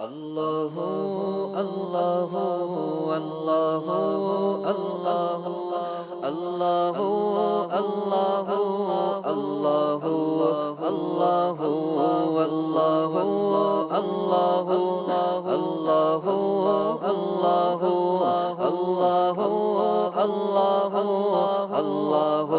اللہ اللہ اللہ اللہ اللہ اللہ اللہ اللہ اللہ اللہ اللہ اللہ اللہ اللہ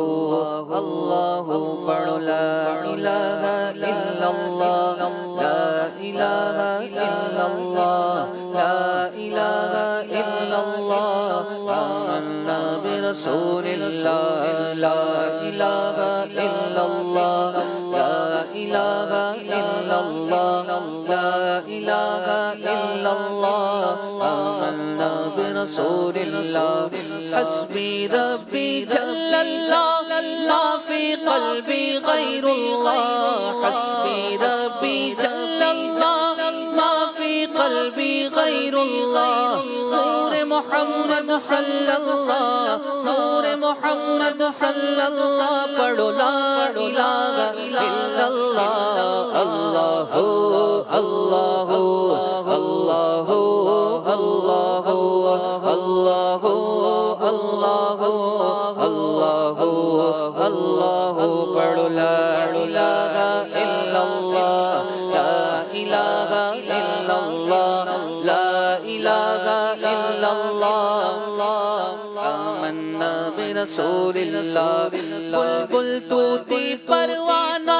اللہ پڑھو لا الہ الا اللہ لا الہ الا اللہ لا الہ الا اللہ آمنا برسول اللہ لا الہ الا اللہ لا الہ الا اللہ لا الہ الا اللہ آمنا برسول اللہ حسبی ربی جل اللہ ما فی قلبی غیر اللہ حسبی ربی جل اللہ ما فی قلبی غیر اللہ نور محمد صلی اللہ نور محمد صلی اللہ پڑھو لا الہ الا اللہ اللہ اللہ اللہ اللہ اللہ اللہ اللہ اللہ پڑھو لا الہ الا اللہ لا الہ الا اللہ لا الہ الا اللہ آمنا برسول اللہ بلبل طوطی پروانہ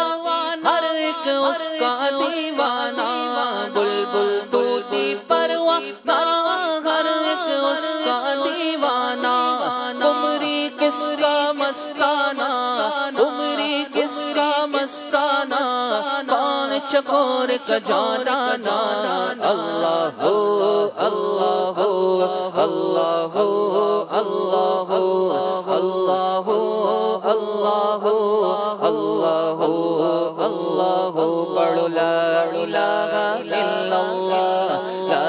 ہر ایک اس کا دیوانہ بلبل طوطی پروانہ ہر ایک اس کا دیوانہ عمری کس کا مستانہ عمری کس کا مستانہ کون چکور کا جانا جانا اللہ اللہ اللہ اللہ اللہ اللہ اللہ اللہ پڑھو لا الہ الا اللہ لا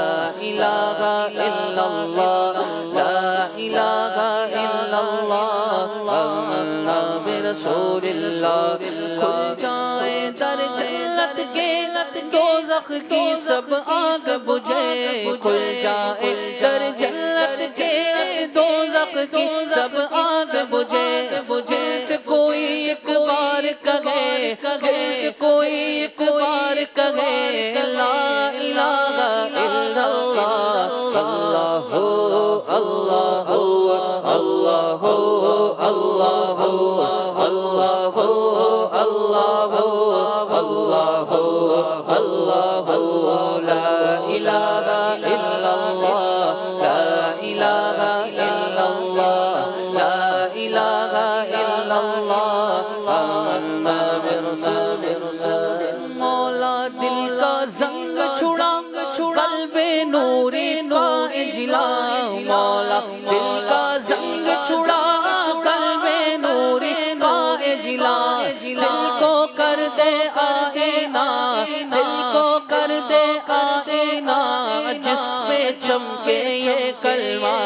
الہ الا اللہ لا الہ الا اللہ آمنا برسول اللہ کھل جائے در جنت کے دوزخ کی سب آگ بجھے کھل جائے در جنت کے دوزخ کی سب آگ بجھے سے کوئی ایک بار کہے سے کوئی ایک بار کہے لا الہ الا اللہ اللہ اللہ اللہ اللہ اللہ اللہ اللہ اللہ لا الہ الا اللہ لا الہ الا اللہ لا الہ الا اللہ آمنا برسول مولا دل کا زنگ چھڑا قلب نور کا اجلا مولا دل کا زنگ چھڑا قلب نور کا اجلا دل کو کر دے آئینہ دل کو کر دے آئینہ جس میں چمکے یہ کلمہ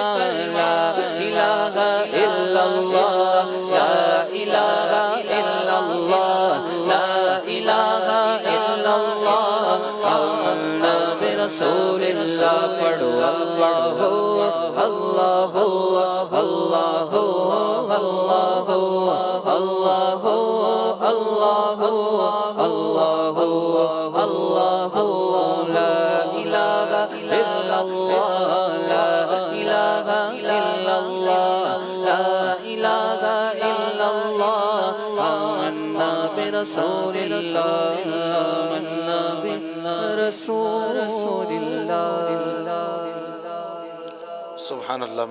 لا الہ الا اللہ لا الہ الا اللہ لا الہ الا اللہ آمنا برسول اللہ پڑھو اللہ اللہ اللہ اللہ اللہ اللہ اللہ لا الہ الا اللہ لا الہ الا اللہ لا الہ الا اللہ آمنا برسول اللہ آمنا برسول اللہ سبحان اللہ.